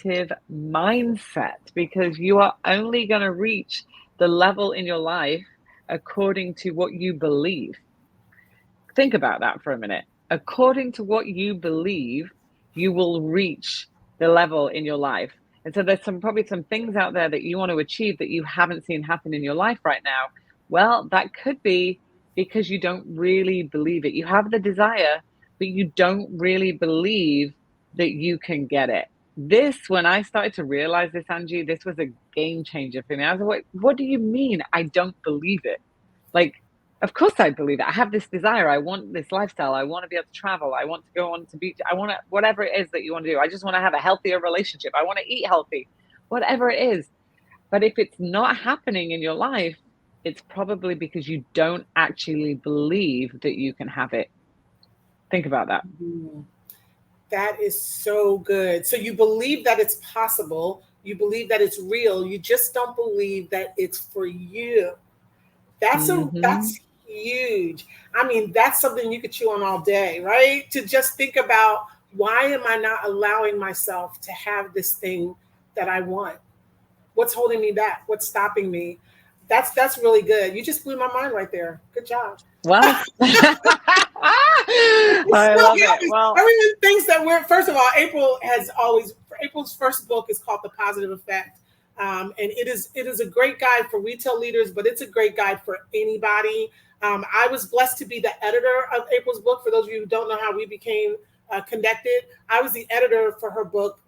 mindset, because you are only going to reach the level in your life according to what you believe. Think about that for a minute. According to what you believe, you will reach the level in your life. And so there's probably some things out there that you want to achieve that you haven't seen happen in your life right now. Well, that could be because you don't really believe it. You have the desire, but you don't really believe that you can get it. When I started to realize this, Angie, this was a game changer for me. I was like, what do you mean I don't believe it? Like, of course I believe it. I have this desire. I want this lifestyle. I want to be able to travel. I want to go on to beach. I want to, whatever it is that you want to do. I just want to have a healthier relationship. I want to eat healthy, whatever it is. But if it's not happening in your life, it's probably because you don't actually believe that you can have it. Think about that. That is so good. So you believe that it's possible. You believe that it's real. You just don't believe that it's for you. That's huge. I mean, that's something you could chew on all day, right? To just think about, why am I not allowing myself to have this thing that I want? What's holding me back? What's stopping me? That's really good. You just blew my mind right there. Good job. Well, I love it. Well, everyone thinks that first of all, April's first book is called The Positive Effect. And it is a great guide for retail leaders, but it's a great guide for anybody. I was blessed to be the editor of April's book. For those of you who don't know how we became connected, I was the editor for her book,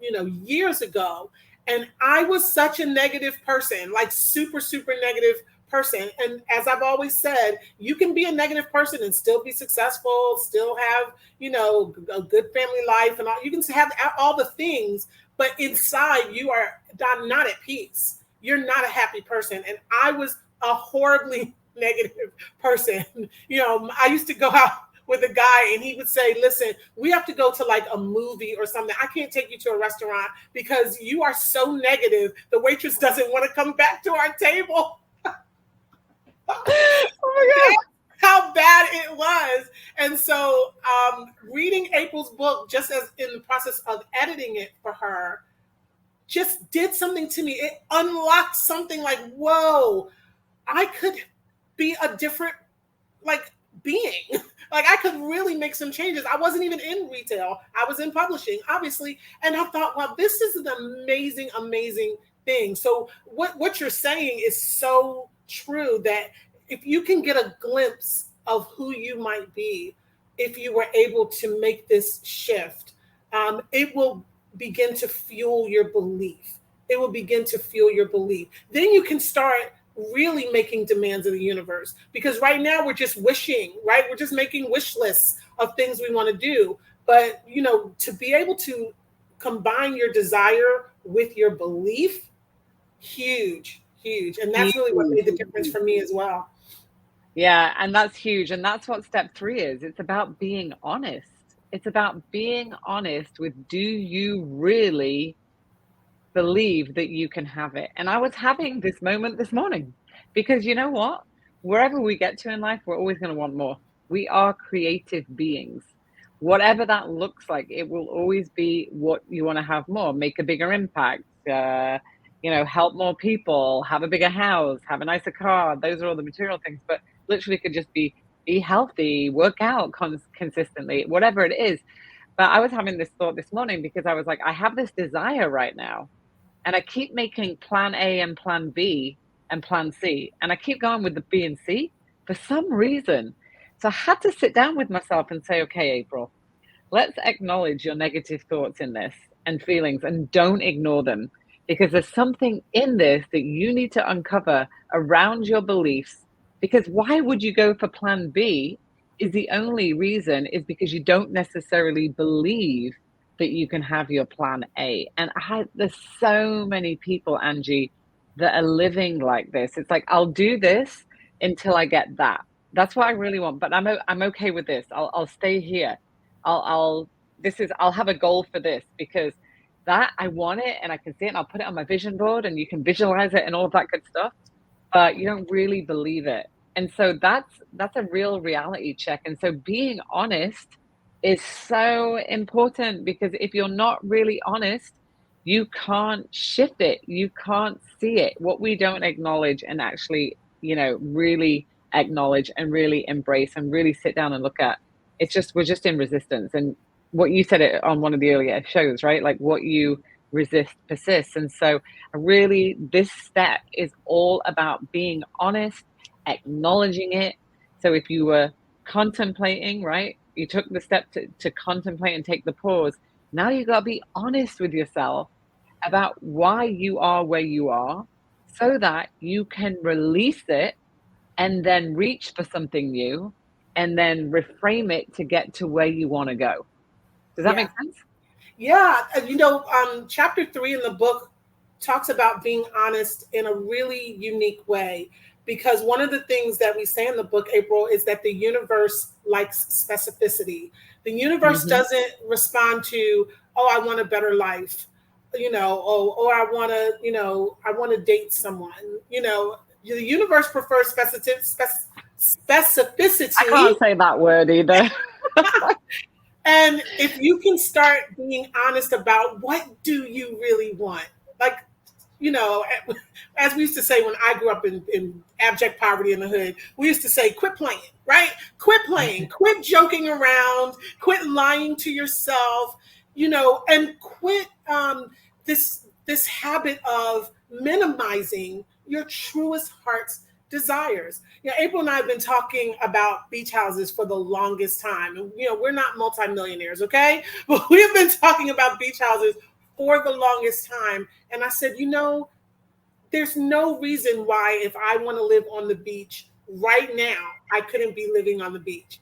years ago. And I was such a negative person, like super, super negative person. And as I've always said, you can be a negative person and still be successful, still have, a good family life, and all. You can have all the things, but inside you are not at peace. You're not a happy person. And I was a horribly negative person. I used to go out with a guy and he would say, listen, we have to go to like a movie or something. I can't take you to a restaurant because you are so negative. The waitress doesn't want to come back to our table. Oh my God. How bad it was. And so reading April's book, just as in the process of editing it for her, just did something to me. It unlocked something like, whoa, I could be a different being. I could really make some changes. I wasn't even in retail. I was in publishing, obviously. And I thought, wow, this is an amazing, amazing thing. So what you're saying is so true, that if you can get a glimpse of who you might be, if you were able to make this shift, it will begin to fuel your belief. It will begin to fuel your belief. Then you can start really making demands of the universe, because right now we're just wishing, right? We're just making wish lists of things we want to do. But, to be able to combine your desire with your belief, huge, huge. And that's really what made the difference for me as well. Yeah, and that's huge. And that's what step 3 is. It's about being honest. It's about being honest with, do you really believe that you can have it? And I was having this moment this morning, because you know what? Wherever we get to in life, we're always going to want more. We are creative beings. Whatever that looks like, it will always be what you want to have more, make a bigger impact, help more people, have a bigger house, have a nicer car. Those are all the material things, but literally could just be healthy, work out consistently, whatever it is. But I was having this thought this morning, because I was like, I have this desire right now, and I keep making plan A and plan B and plan C, and I keep going with the B and C for some reason. So I had to sit down with myself and say, okay, April, let's acknowledge your negative thoughts in this and feelings, and don't ignore them, because there's something in this that you need to uncover around your beliefs. Because why would you go for plan B is the only reason is because you don't necessarily believe that you can have your plan A. And there's so many people, Angie, that are living like this. It's like, I'll do this until I get that. That's what I really want. But I'm okay with this. I'll stay here. I'll have a goal for this, because that I want it and I can see it and I'll put it on my vision board and you can visualize it and all of that good stuff, but you don't really believe it. And so that's a real reality check. And so being honest is so important, because if you're not really honest, you can't shift it. You can't see it. What we don't acknowledge and actually, really acknowledge and really embrace and really sit down and look at, it's just, we're just in resistance. And what you said it on one of the earlier shows, right? Like what you resist persists. And so really this step is all about being honest, acknowledging it. So if you were contemplating, right? You took the step to contemplate and take the pause. Now you got to be honest with yourself about why you are where you are so that you can release it and then reach for something new and then reframe it to get to where you want to go. Does that Yeah. make sense? Yeah, chapter 3 in the book talks about being honest in a really unique way. Because one of the things that we say in the book, April, is that the universe likes specificity. The universe Hmm. doesn't respond to, oh, I want a better life, or I want to, I want to date someone. The universe prefers I specificity. can't say that word either. And if you can start being honest about what do you really want, like, you know, as we used to say when I grew up in abject poverty in the hood, we used to say, quit playing, right? Quit playing, quit joking around, quit lying to yourself, and quit this habit of minimizing your truest heart's desires. April and I have been talking about beach houses for the longest time. And, we're not multimillionaires, okay? But we have been talking about beach houses for the longest time. And I said, there's no reason why if I want to live on the beach right now, I couldn't be living on the beach.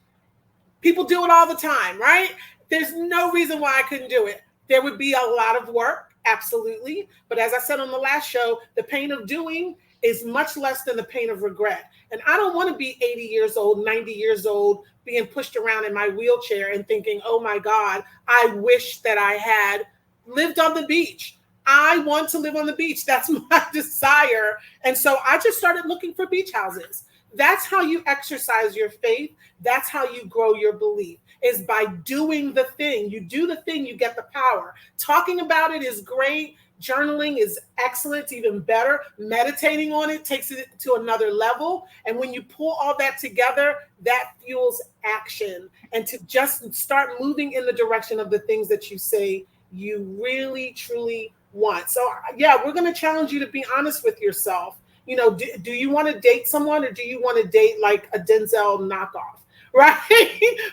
People do it all the time, right? There's no reason why I couldn't do it. There would be a lot of work, absolutely. But as I said on the last show, the pain of doing is much less than the pain of regret. And I don't want to be 80 years old, 90 years old, being pushed around in my wheelchair and thinking, oh my God, I wish that I had lived on the beach. I want to live on the beach. That's my desire. And so I just started looking for beach houses. That's how you exercise your faith. That's how you grow your belief, is by doing the thing. You do the thing, you get the power. Talking about it is great. Journaling is excellent, it's even better. Meditating on it takes it to another level. And when you pull all that together, that fuels action. And to just start moving in the direction of the things that you say you really, truly want. So, yeah, we're going to challenge you to be honest with yourself. Do you want to date someone, or do you want to date like a Denzel knockoff? Right?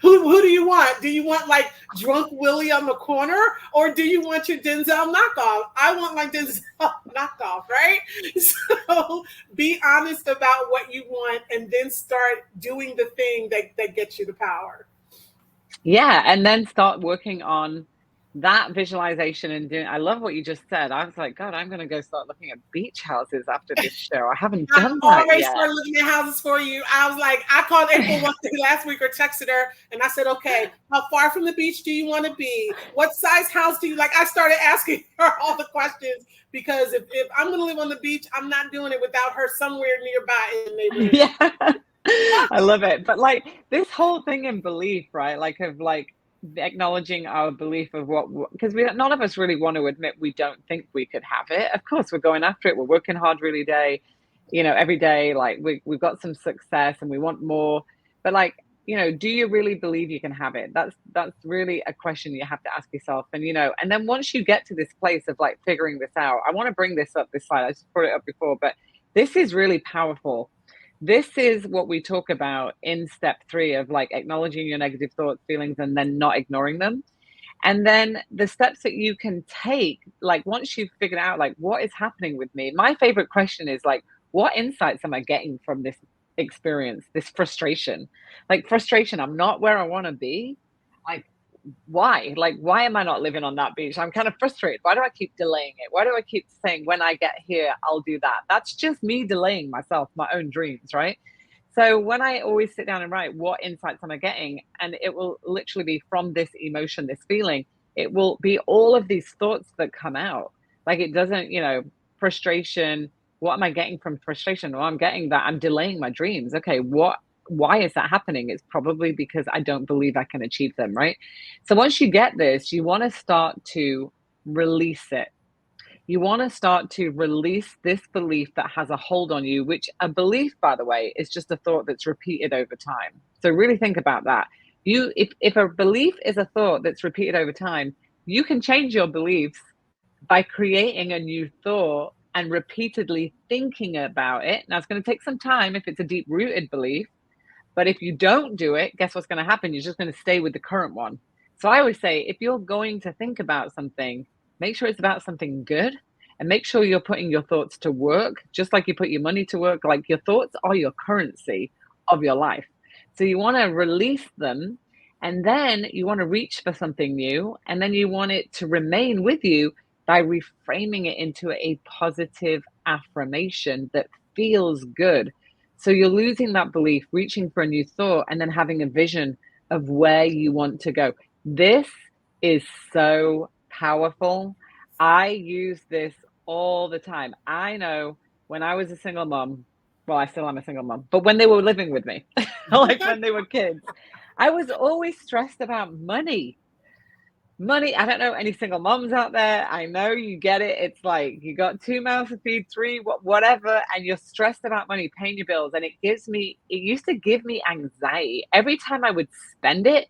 who do you want? Do you want like drunk Willie on the corner, or do you want your Denzel knockoff? I want my Denzel knockoff, right? So be honest about what you want and then start doing the thing that gets you the power. Yeah, and then start working on that visualization and doing. I love what you just said. I was like, God, I'm going to go start looking at beach houses after this show. I haven't I done that already yet. started looking at houses for you. I was like, I called April one day last week or texted her, and I said, okay, how far from the beach do you want to be? What size house do you like? I started asking her all the questions, because if I'm going to live on the beach, I'm not doing it without her somewhere nearby in the neighborhood. Yeah. I love it. But like this whole thing in belief, right? Like of like acknowledging our belief of what, because we none of us really want to admit we don't think we could have it. Of course, we're going after it. We're working hard every day. Like we've got some success and we want more. But like, do you really believe you can have it? That's really a question you have to ask yourself. And and then once you get to this place of like figuring this out, I want to bring this up this slide. I just brought it up before, but this is really powerful. This is what we talk about in step 3 of like acknowledging your negative thoughts, feelings, and then not ignoring them. And then the steps that you can take, like once you've figured out like what is happening with me, my favorite question is like, what insights am I getting from this experience, this frustration? Like frustration, I'm not where I want to be. Like, why? Like, why am I not living on that beach? I'm kind of frustrated. Why do I keep delaying it? Why do I keep saying when I get here, I'll do that? That's just me delaying myself, my own dreams, right? So when I always sit down and write, what insights am I getting? And it will literally be from this emotion, this feeling, it will be all of these thoughts that come out. Like it doesn't, frustration. What am I getting from frustration? Well, I'm getting that I'm delaying my dreams. Okay, why is that happening? It's probably because I don't believe I can achieve them, right? So once you get this, you want to start to release it. You want to start to release this belief that has a hold on you, which a belief, by the way, is just a thought that's repeated over time. So really think about that. If a belief is a thought that's repeated over time, you can change your beliefs by creating a new thought and repeatedly thinking about it. Now, it's going to take some time if it's a deep rooted belief, but if you don't do it, guess what's going to happen? You're just going to stay with the current one. So I always say, if you're going to think about something, make sure it's about something good and make sure you're putting your thoughts to work, just like you put your money to work. Like your thoughts are your currency of your life. So you want to release them and then you want to reach for something new and then you want it to remain with you by reframing it into a positive affirmation that feels good. So you're losing that belief, reaching for a new thought, and then having a vision of where you want to go. This is so powerful. I use this all the time. I know when I was a single mom, well, I still am a single mom, but when they were living with me, like when they were kids, I was always stressed about money. Money, I don't know any single moms out there. I know you get it. It's like you got two mouths to feed, three, whatever, and you're stressed about money, paying your bills. And it used to give me anxiety. Every time I would spend it,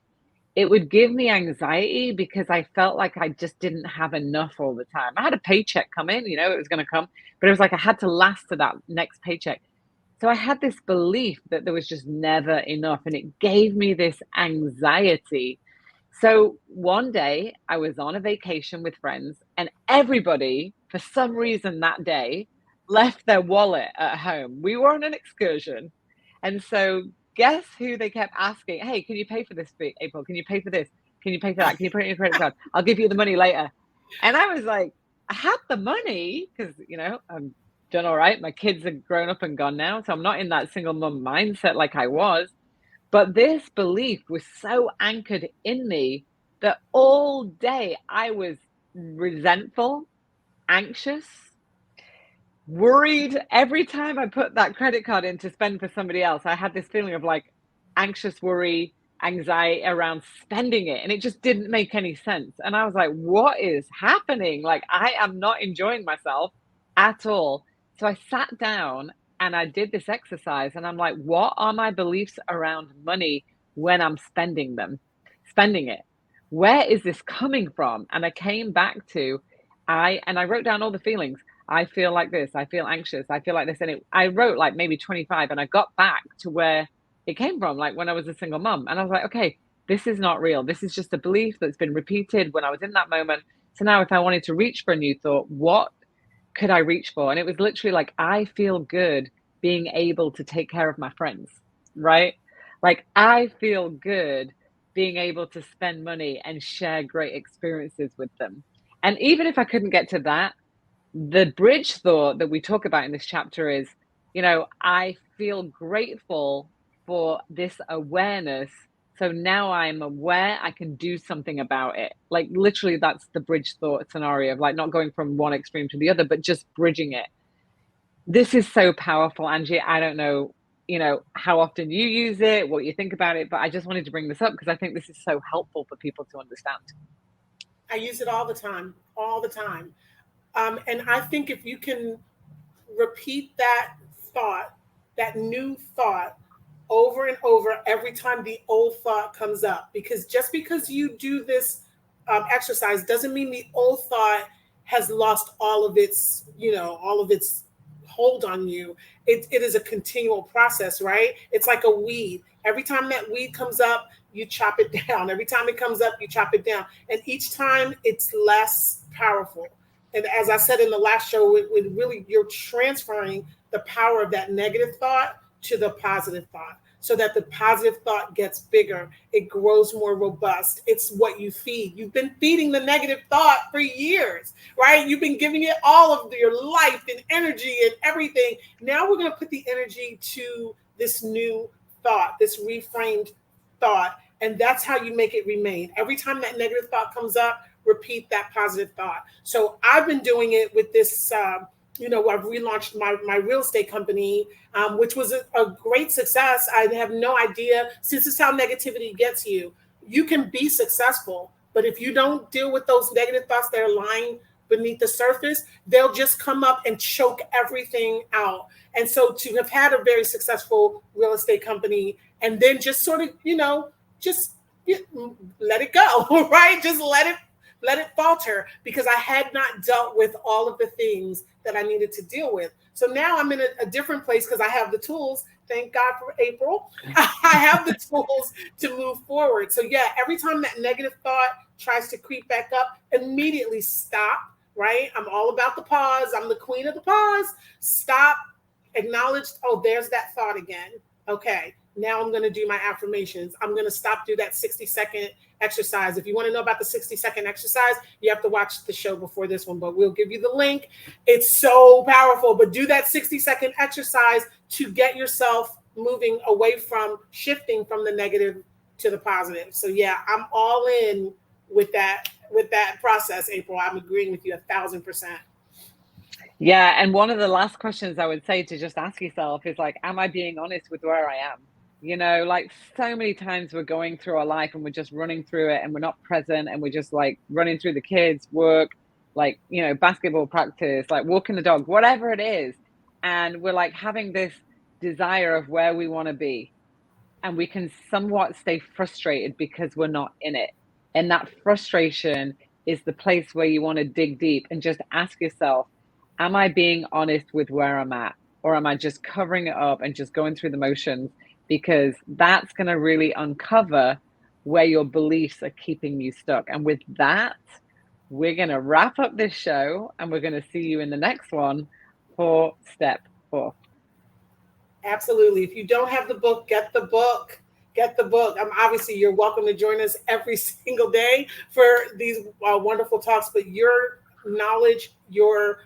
it would give me anxiety because I felt like I just didn't have enough all the time. I had a paycheck come in, it was going to come, but it was like I had to last to that next paycheck. So I had this belief that there was just never enough, and it gave me this anxiety. So one day I was on a vacation with friends, and everybody, for some reason that day, left their wallet at home. We were on an excursion. And so guess who they kept asking? Hey, can you pay for this, April? Can you pay for this? Can you pay for that? Can you put it in your credit card? I'll give you the money later. And I was like, I had the money because, I'm done all right. My kids are grown up and gone now. So I'm not in that single mom mindset like I was. But this belief was so anchored in me that all day I was resentful, anxious, worried. Every time I put that credit card in to spend for somebody else, I had this feeling of like anxious worry, anxiety around spending it. And it just didn't make any sense. And I was like, what is happening? Like, I am not enjoying myself at all. So I sat down and I did this exercise and I'm like, what are my beliefs around money when I'm spending it? Where is this coming from? And I came back to I wrote down all the feelings. I feel like this, I feel anxious, I feel like this. And I wrote like maybe 25 and I got back to where it came from, like when I was a single mom. And I was like, okay, this is not real. This is just a belief that's been repeated when I was in that moment. So now if I wanted to reach for a new thought, what could I reach for? And it was literally like, I feel good being able to take care of my friends, right? Like, I feel good being able to spend money and share great experiences with them. And even if I couldn't get to that, the bridge thought that we talk about in this chapter is, I feel grateful for this awareness. So now I'm aware I can do something about it. Like literally, that's the bridge thought scenario of like not going from one extreme to the other, but just bridging it. This is so powerful, Angie. I don't know, how often you use it, what you think about it, but I just wanted to bring this up because I think this is so helpful for people to understand. I use it all the time, all the time. And I think if you can repeat that thought, that new thought, over and over every time the old thought comes up, because just because you do this exercise doesn't mean the old thought has lost all of its hold on you. It is a continual process, right? It's like a weed. Every time that weed comes up, you chop it down. Every time it comes up, you chop it down. And each time it's less powerful. And as I said in the last show, it really, you're transferring the power of that negative thought to the positive thought, so that the positive thought gets bigger. It grows more robust. It's what you feed. You've been feeding the negative thought for years, right? You've been giving it all of your life and energy and everything. Now we're going to put the energy to this new thought, this reframed thought. And that's how you make it remain. Every time that negative thought comes up, repeat that positive thought. So I've been doing it with this, I've relaunched my real estate company, which was a great success. I have no idea. This is how negativity gets you. You can be successful, but if you don't deal with those negative thoughts that are lying beneath the surface, they'll just come up and choke everything out. And so to have had a very successful real estate company and then just sort of, just let it go, right? Just let it falter because I had not dealt with all of the things that I needed to deal with. So now I'm in a different place because I have the tools. Thank God for April. I have the tools to move forward. So yeah, every time that negative thought tries to creep back up, immediately stop, right? I'm all about the pause. I'm the queen of the pause. Stop, acknowledge, oh, there's that thought again. Okay, now I'm going to do my affirmations. I'm going to stop, do that 60-second exercise. If you want to know about the 60-second exercise, you have to watch the show before this one, but we'll give you the link. It's so powerful, but do that 60-second exercise to get yourself moving away from shifting from the negative to the positive. So yeah, I'm all in with that process, April. I'm agreeing with you 1,000%. Yeah, and one of the last questions I would say to just ask yourself is like, am I being honest with where I am? Like so many times we're going through our life and we're just running through it and we're not present and we're just like running through the kids, work, like, basketball practice, like walking the dog, whatever it is. And we're like having this desire of where we want to be. And we can somewhat stay frustrated because we're not in it. And that frustration is the place where you want to dig deep and just ask yourself, am I being honest with where I'm at? Or am I just covering it up and just going through the motions? Because that's going to really uncover where your beliefs are keeping you stuck. And with that, we're going to wrap up this show and we're going to see you in the next one for step 4. Absolutely. If you don't have the book, get the book. Get the book. Obviously, you're welcome to join us every single day for these wonderful talks, but your knowledge, your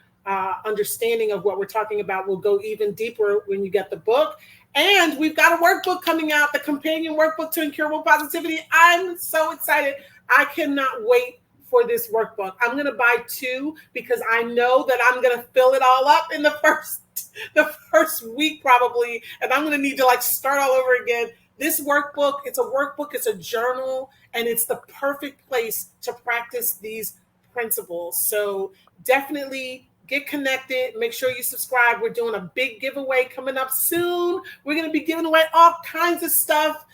understanding of what we're talking about will go even deeper when you get the book. And we've got a workbook coming out, the companion workbook to Incurable Positivity. I'm so excited. I cannot wait for this workbook. I'm going to buy 2 because I know that I'm going to fill it all up in the first week probably, and I'm going to need to like start all over again. This workbook, it's a workbook, it's a journal, and it's the perfect place to practice these principles. So definitely get connected. Make sure you subscribe. We're doing a big giveaway coming up soon. We're going to be giving away all kinds of stuff